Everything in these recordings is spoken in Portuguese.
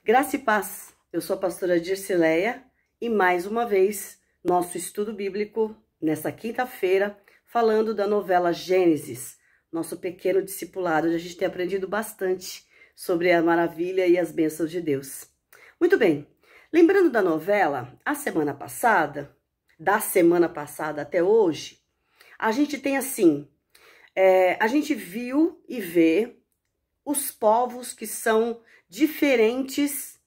Graça e paz, eu sou a pastora Dircileia e mais uma vez nosso estudo bíblico nessa quinta-feira falando da novela Gênesis, nosso pequeno discipulado, onde a gente tem aprendido bastante sobre a maravilha e as bênçãos de Deus. Muito bem, lembrando da novela, da semana passada até hoje, a gente tem assim, a gente viu e vê os povos que são diferentes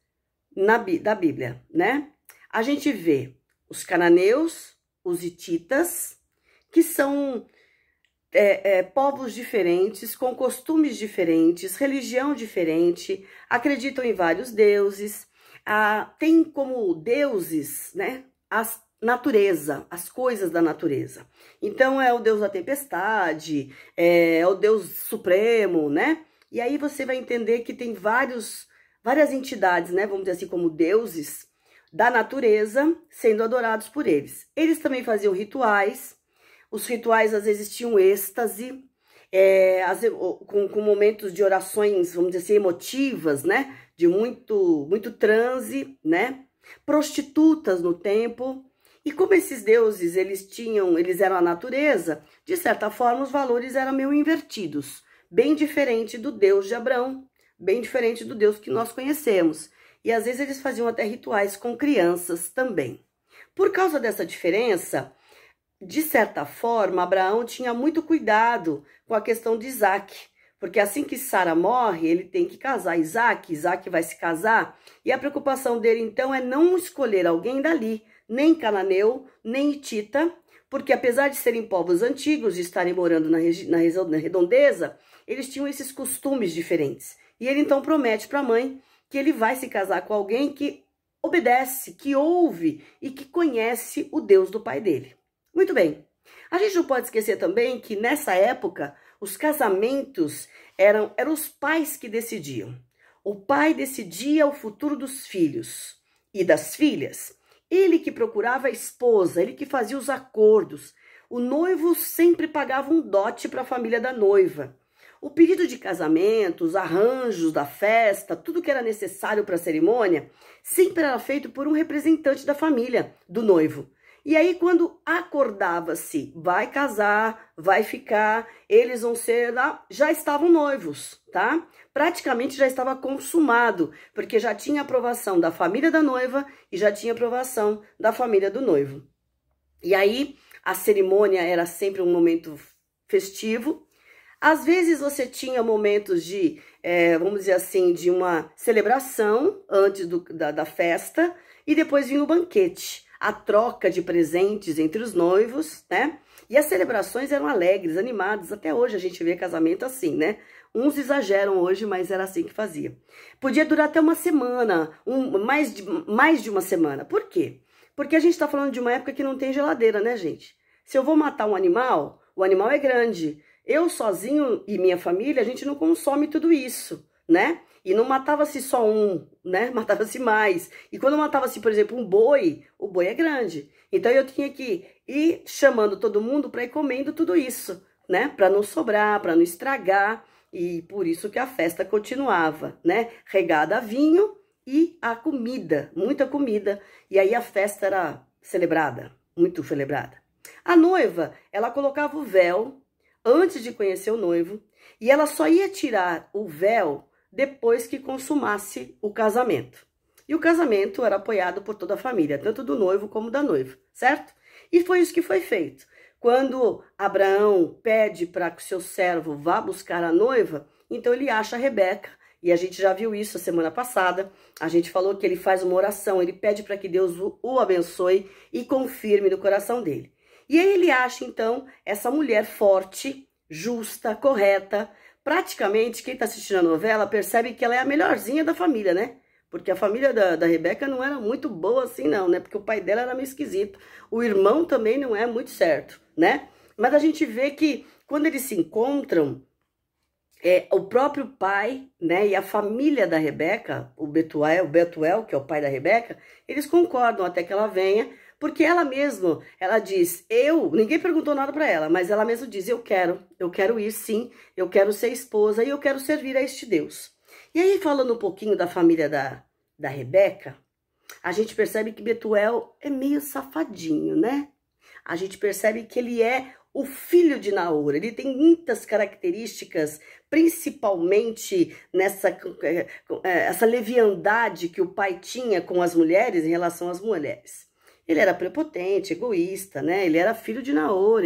da Bíblia, né? A gente vê os cananeus, os hititas, que são povos diferentes, com costumes diferentes, religião diferente, acreditam em vários deuses, tem como deuses, né, natureza, as coisas da natureza. Então é o Deus da tempestade, é o Deus supremo, né? E aí você vai entender que tem várias entidades, né, vamos dizer assim, como deuses da natureza sendo adorados por eles. Eles também faziam rituais. Os rituais às vezes tinham êxtase, com momentos de orações, vamos dizer assim, emotivas, né? De muito transe, né? Prostitutas no templo. E como esses deuses, eles eram a natureza, de certa forma os valores eram meio invertidos. Bem diferente do Deus de Abraão, bem diferente do Deus que nós conhecemos. E às vezes eles faziam até rituais com crianças também. Por causa dessa diferença, de certa forma, Abraão tinha muito cuidado com a questão de Isaac, porque assim que Sara morre, ele tem que casar Isaac vai se casar, e a preocupação dele então é não escolher alguém dali, nem cananeu, nem hitita, porque apesar de serem povos antigos, de estarem morando na redondeza, eles tinham esses costumes diferentes. E ele então promete para a mãe que ele vai se casar com alguém que obedece, que ouve e que conhece o Deus do pai dele. Muito bem. A gente não pode esquecer também que nessa época os casamentos eram os pais que decidiam. O pai decidia o futuro dos filhos e das filhas. Ele que procurava a esposa, ele que fazia os acordos. O noivo sempre pagava um dote para a família da noiva. O pedido de casamento, os arranjos da festa, tudo que era necessário para a cerimônia, sempre era feito por um representante da família do noivo. E aí, quando acordava-se, vai casar, vai ficar, eles vão ser, já estavam noivos, tá? Praticamente já estava consumado, porque já tinha aprovação da família da noiva e já tinha aprovação da família do noivo. E aí, a cerimônia era sempre um momento festivo. Às vezes você tinha momentos de, vamos dizer assim, de uma celebração antes da festa e depois vinha o banquete, a troca de presentes entre os noivos, né? E as celebrações eram alegres, animadas. Até hoje a gente vê casamento assim, né? Uns exageram hoje, mas era assim que fazia. Podia durar até uma semana, mais de uma semana. Por quê? Porque a gente está falando de uma época que não tem geladeira, né, gente? Se eu vou matar um animal, o animal é grande. Eu sozinho e minha família, a gente não consome tudo isso, né? E não matava-se só um, né? Matava-se mais. E quando matava-se, por exemplo, um boi, o boi é grande. Então eu tinha que ir chamando todo mundo para ir comendo tudo isso, né? Para não sobrar, para não estragar. E por isso que a festa continuava, né? Regada a vinho e a comida, muita comida. E aí a festa era celebrada, muito celebrada. A noiva, ela colocava o véu antes de conhecer o noivo, e ela só ia tirar o véu depois que consumasse o casamento. E o casamento era apoiado por toda a família, tanto do noivo como da noiva, certo? E foi isso que foi feito. Quando Abraão pede para que o seu servo vá buscar a noiva, então ele acha a Rebeca, e a gente já viu isso a semana passada, a gente falou que ele faz uma oração, ele pede para que Deus o abençoe e confirme no coração dele. E aí ele acha, então, essa mulher forte, justa, correta. Praticamente, quem está assistindo a novela percebe que ela é a melhorzinha da família, né? Porque a família da Rebeca não era muito boa assim, não, né? Porque o pai dela era meio esquisito. O irmão também não é muito certo, né? Mas a gente vê que quando eles se encontram, o próprio pai, né, e a família da Rebeca, o Betuel, que é o pai da Rebeca, eles concordam até que ela venha, porque ela mesma, ela diz, ninguém perguntou nada para ela, mas ela mesma diz, eu quero ir sim, eu quero ser esposa e eu quero servir a este Deus. E aí, falando um pouquinho da família da Rebeca, a gente percebe que Betuel é meio safadinho, né? A gente percebe que ele é o filho de Naor, ele tem muitas características, principalmente essa leviandade que o pai tinha com as mulheres em relação às mulheres. Ele era prepotente, egoísta, né? Ele era filho de Naor,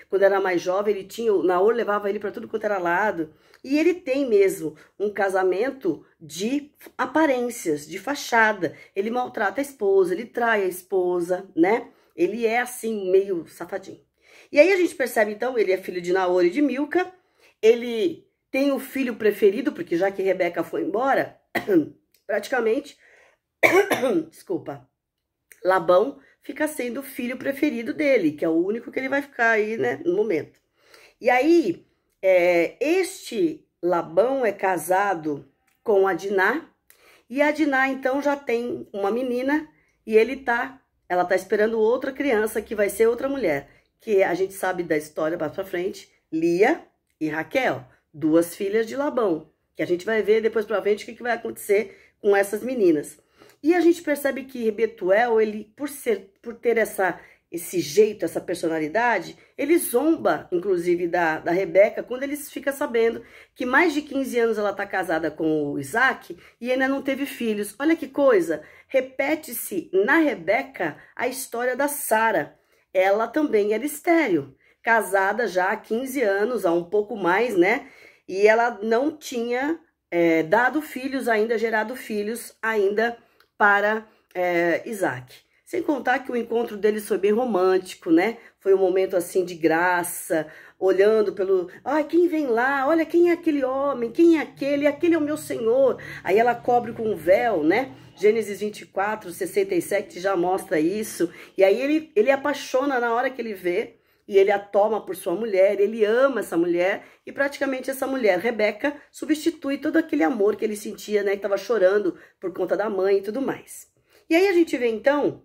quando era mais jovem, Naor levava ele para tudo quanto era lado. E ele tem mesmo um casamento de aparências, de fachada. Ele maltrata a esposa, ele trai a esposa, né? Ele é assim, meio safadinho. E aí a gente percebe, então, ele é filho de Naor e de Milca. Ele tem o filho preferido, porque já que Rebeca foi embora, praticamente, desculpa, Labão fica sendo o filho preferido dele, que é o único que ele vai ficar aí, né, no momento. E aí, este Labão é casado com a Diná, e a Diná, então, já tem uma menina, e ela tá esperando outra criança, que vai ser outra mulher, que a gente sabe da história mais pra frente, Lia e Raquel, duas filhas de Labão, que a gente vai ver depois pra frente o que vai acontecer com essas meninas. E a gente percebe que Betuel, ele, por ter esse jeito, essa personalidade, ele zomba, inclusive, da Rebeca, quando eles ficam sabendo que mais de 15 anos ela está casada com o Isaac e ainda não teve filhos. Olha que coisa, repete-se na Rebeca a história da Sara. Ela também era estéril, casada já há 15 anos, há um pouco mais, né? E ela não tinha dado filhos ainda, gerado filhos ainda para Isaac. Sem contar que o encontro deles foi bem romântico, né? Foi um momento assim de graça, olhando pelo... Ai, quem vem lá? Olha, quem é aquele homem? Quem é aquele? Aquele é o meu Senhor. Aí ela cobre com um véu, né? Gênesis 24, 67 já mostra isso. E aí ele apaixona na hora que ele vê, e ele a toma por sua mulher, ele ama essa mulher, e praticamente essa mulher, Rebeca, substitui todo aquele amor que ele sentia, né? Que estava chorando por conta da mãe e tudo mais. E aí a gente vê então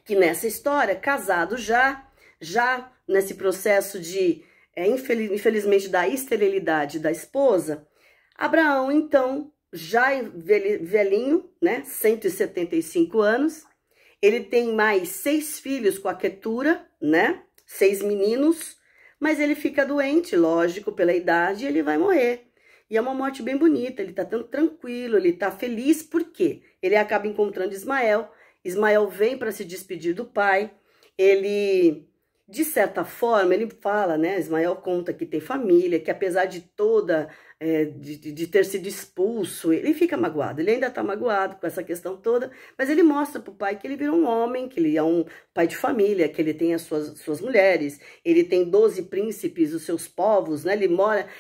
que nessa história, casado já nesse processo de, infelizmente, da esterilidade da esposa, Abraão, então, já velhinho, né, 175 anos, ele tem mais 6 filhos com a Quetura, né, 6 meninos, mas ele fica doente, lógico, pela idade, e ele vai morrer. E é uma morte bem bonita, ele tá tão tranquilo, ele tá feliz, por quê? Ele acaba encontrando Ismael. Ismael vem para se despedir do pai, ele, de certa forma, ele fala, né, Ismael conta que tem família, que apesar de toda, de ter sido expulso, ele fica magoado, ele ainda está magoado com essa questão toda, mas ele mostra para o pai que ele virou um homem, que ele é um pai de família, que ele tem as suas mulheres, ele tem 12 príncipes, os seus povos, né, ele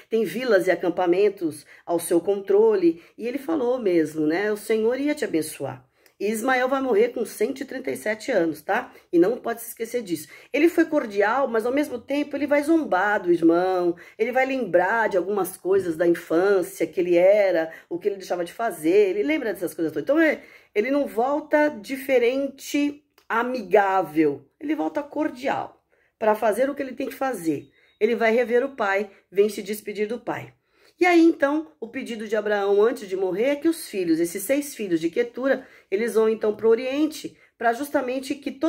tem vilas e acampamentos ao seu controle, e ele falou mesmo, né, o Senhor ia te abençoar. E Ismael vai morrer com 137 anos, tá? E não pode se esquecer disso. Ele foi cordial, mas ao mesmo tempo ele vai zombar do irmão, ele vai lembrar de algumas coisas da infância, que ele era, o que ele deixava de fazer, ele lembra dessas coisas todas. Então ele não volta diferente, amigável, ele volta cordial, para fazer o que ele tem que fazer. Ele vai rever o pai, vem se despedir do pai. E aí, então, o pedido de Abraão antes de morrer é que os filhos, esses 6 filhos de Quetura, eles vão então para o Oriente, para justamente que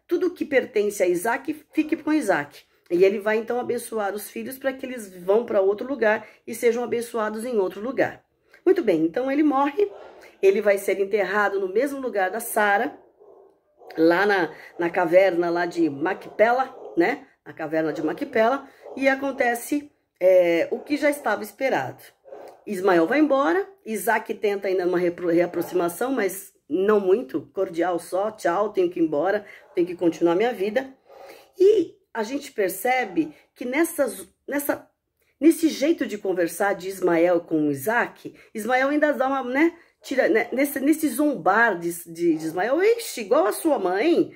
tudo que pertence a Isaac fique com Isaac. E ele vai então abençoar os filhos para que eles vão para outro lugar e sejam abençoados em outro lugar. Muito bem, então ele morre, ele vai ser enterrado no mesmo lugar da Sara, lá na caverna lá de Macpela, né? Na caverna de Macpela, e acontece... o que já estava esperado. Ismael vai embora, Isaac tenta ainda uma reaproximação, mas não muito, cordial só, tchau, tenho que ir embora, tenho que continuar minha vida. E a gente percebe que nesse jeito de conversar de Ismael com Isaac, Ismael ainda dá uma, né, nesse zombar de Ismael, ixi, igual a sua mãe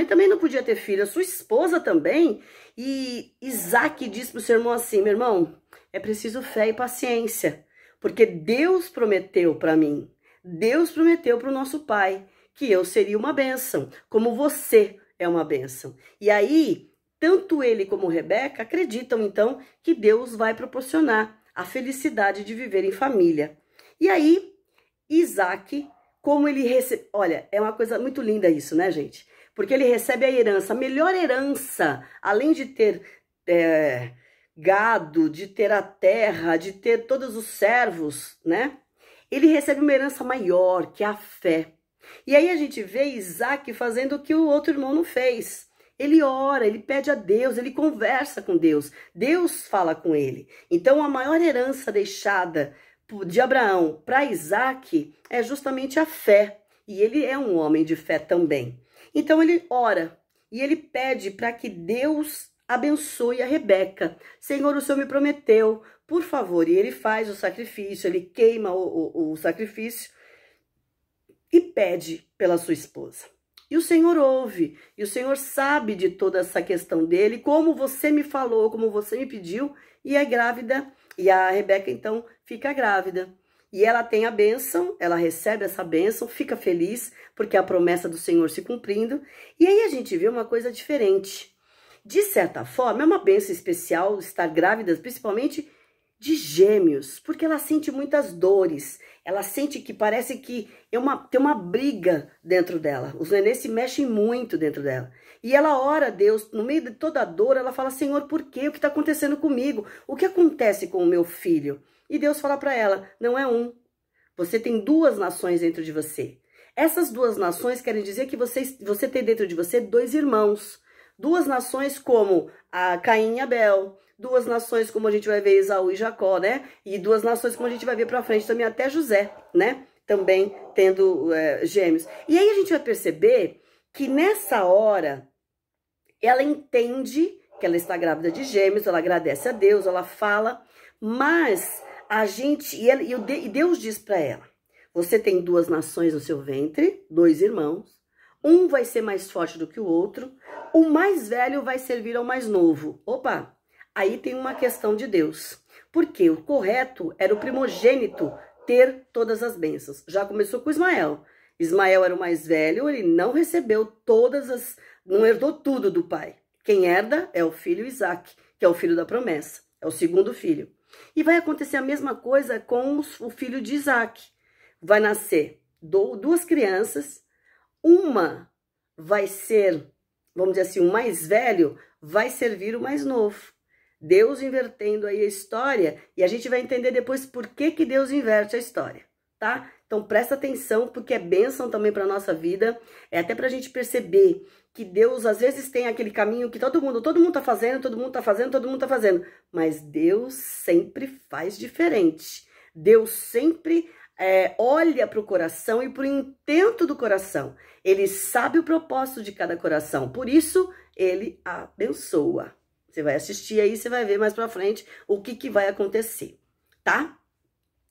também não podia ter filho, a sua esposa também. E Isaac diz para o seu irmão assim, meu irmão, é preciso fé e paciência, porque Deus prometeu para mim, Deus prometeu para o nosso pai que eu seria uma bênção, como você é uma bênção. E aí, tanto ele como Rebeca acreditam então que Deus vai proporcionar a felicidade de viver em família. E aí, Isaac como ele recebe. Olha, é uma coisa muito linda isso, né, gente? Porque ele recebe a herança, a melhor herança, além de ter gado, de ter a terra, de ter todos os servos, né? Ele recebe uma herança maior, que é a fé. E aí a gente vê Isaac fazendo o que o outro irmão não fez. Ele ora, ele pede a Deus, ele conversa com Deus. Deus fala com ele. Então a maior herança deixada de Abraão para Isaac é justamente a fé. E ele é um homem de fé também. Então ele ora e ele pede para que Deus abençoe a Rebeca. Senhor, o Senhor me prometeu, por favor. E ele faz o sacrifício, ele queima o sacrifício e pede pela sua esposa. E o Senhor ouve, e o Senhor sabe de toda essa questão dele, como você me falou, como você me pediu, e é grávida, e a Rebeca então fica grávida. E ela tem a bênção, ela recebe essa bênção, fica feliz, porque é a promessa do Senhor se cumprindo. E aí a gente vê uma coisa diferente. De certa forma, é uma bênção especial estar grávida, principalmente de gêmeos, porque ela sente muitas dores. Ela sente que parece que tem uma briga dentro dela. Os nenês se mexem muito dentro dela. E ela ora a Deus, no meio de toda a dor, ela fala, Senhor, por quê? O que está acontecendo comigo? O que acontece com o meu filho? E Deus fala para ela, não é um. Você tem duas nações dentro de você. Essas duas nações querem dizer que você tem dentro de você dois irmãos. Duas nações como a Caim e Abel. Duas nações como a gente vai ver Esaú e Jacó, né? E duas nações como a gente vai ver pra frente também até José, né? Também tendo gêmeos. E aí a gente vai perceber que nessa hora ela entende que ela está grávida de gêmeos, ela agradece a Deus, ela fala, mas a gente... E Deus diz para ela, você tem duas nações no seu ventre, dois irmãos, um vai ser mais forte do que o outro, o mais velho vai servir ao mais novo. Opa! Aí tem uma questão de Deus, porque o correto era o primogênito ter todas as bênçãos. Já começou com Ismael. Ismael era o mais velho, ele não recebeu não herdou tudo do pai. Quem herda é o filho Isaac, que é o filho da promessa, é o segundo filho. E vai acontecer a mesma coisa com o filho de Isaac. Vai nascer duas crianças, uma vai ser, vamos dizer assim, o mais velho vai servir o mais novo. Deus invertendo aí a história, e a gente vai entender depois por que Deus inverte a história, tá? Então presta atenção, porque é bênção também para nossa vida, é até pra gente perceber que Deus às vezes tem aquele caminho que todo mundo tá fazendo, todo mundo tá fazendo, mas Deus sempre faz diferente. Deus sempre olha para o coração e para o intento do coração. Ele sabe o propósito de cada coração, por isso ele abençoa. Você vai assistir aí, você vai ver mais pra frente o que vai acontecer, tá?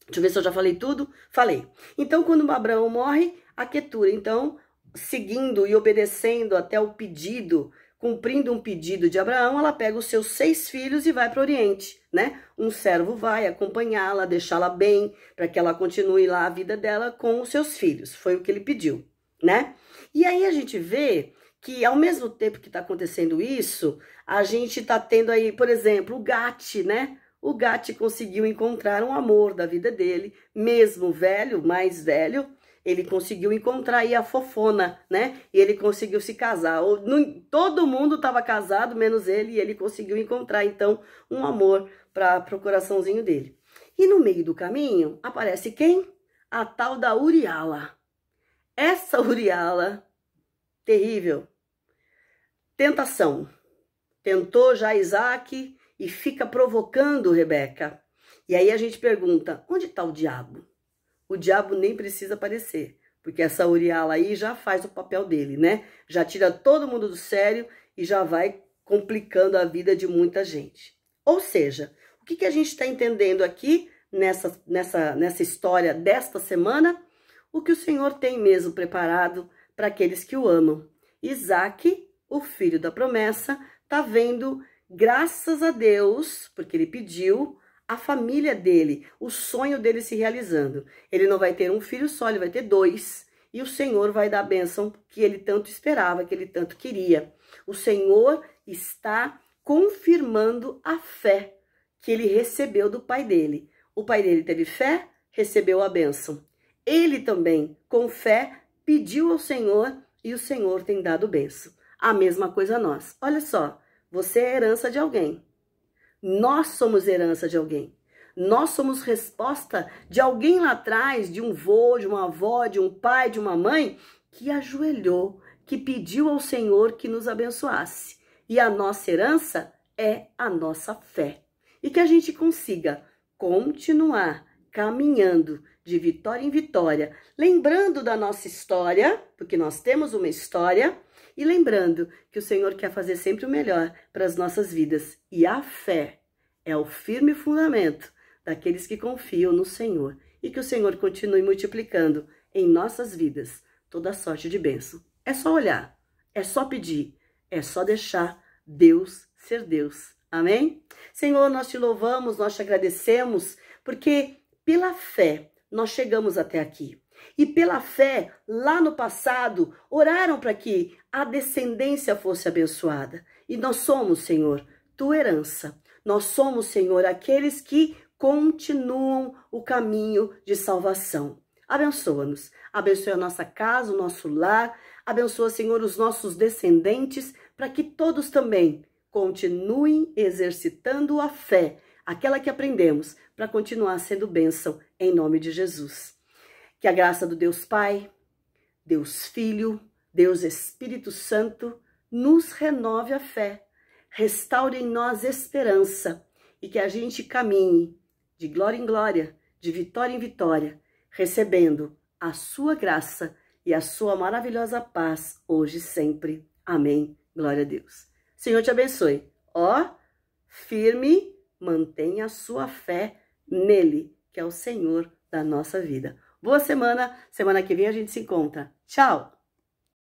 Deixa eu ver se eu já falei tudo. Falei. Então, quando Abraão morre, a Quetura, então, seguindo e obedecendo até o pedido, cumprindo um pedido de Abraão, ela pega os seus 6 filhos e vai para o Oriente, né? Um servo vai acompanhá-la, deixá-la bem, para que ela continue lá a vida dela com os seus filhos. Foi o que ele pediu, né? E aí a gente vê que ao mesmo tempo que está acontecendo isso, a gente está tendo aí, por exemplo, o Gati, né? O Gati conseguiu encontrar um amor da vida dele, mesmo velho, mais velho, ele conseguiu encontrar aí a fofona, né? E ele conseguiu se casar. Todo mundo estava casado, menos ele, e ele conseguiu encontrar, então, um amor para o coraçãozinho dele. E no meio do caminho, aparece quem? A tal da Uriala. Essa Uriala, terrível. Tentação. Tentou já Isaac e fica provocando Rebeca. E aí a gente pergunta, onde está o diabo? O diabo nem precisa aparecer, porque essa Uriala aí já faz o papel dele, né? Já tira todo mundo do sério e já vai complicando a vida de muita gente. Ou seja, o que a gente está entendendo aqui nessa história desta semana? O que o Senhor tem mesmo preparado para aqueles que o amam. Isaac, o filho da promessa, está vendo, graças a Deus, porque ele pediu, a família dele, o sonho dele se realizando. Ele não vai ter um filho só, ele vai ter 2. E o Senhor vai dar a bênção que ele tanto esperava, que ele tanto queria. O Senhor está confirmando a fé que ele recebeu do pai dele. O pai dele teve fé, recebeu a bênção. ele também, com fé, pediu ao Senhor e o Senhor tem dado bênção. A mesma coisa nós. Olha só, você é herança de alguém. Nós somos herança de alguém. Nós somos resposta de alguém lá atrás, de um vô, de uma avó, de um pai, de uma mãe, que ajoelhou, que pediu ao Senhor que nos abençoasse. E a nossa herança é a nossa fé. E que a gente consiga continuar caminhando de vitória em vitória, lembrando da nossa história, porque nós temos uma história, e lembrando que o Senhor quer fazer sempre o melhor para as nossas vidas. E a fé é o firme fundamento daqueles que confiam no Senhor. E que o Senhor continue multiplicando em nossas vidas toda sorte de bênção. É só olhar, é só pedir, é só deixar Deus ser Deus. Amém? Senhor, nós te louvamos, nós te agradecemos, porque pela fé nós chegamos até aqui. E pela fé, lá no passado, oraram para que a descendência fosse abençoada. E nós somos, Senhor, tua herança. Nós somos, Senhor, aqueles que continuam o caminho de salvação. Abençoa-nos. Abençoe a nossa casa, o nosso lar. Abençoa, Senhor, os nossos descendentes, para que todos também continuem exercitando a fé, aquela que aprendemos, para continuar sendo bênção, em nome de Jesus. Que a graça do Deus Pai, Deus Filho, Deus Espírito Santo nos renove a fé, restaure em nós esperança e que a gente caminhe de glória em glória, de vitória em vitória, recebendo a sua graça e a sua maravilhosa paz hoje e sempre. Amém. Glória a Deus. Senhor te abençoe. Ó, firme, mantenha a sua fé nele, que é o Senhor da nossa vida. Boa semana. Semana que vem a gente se encontra. Tchau!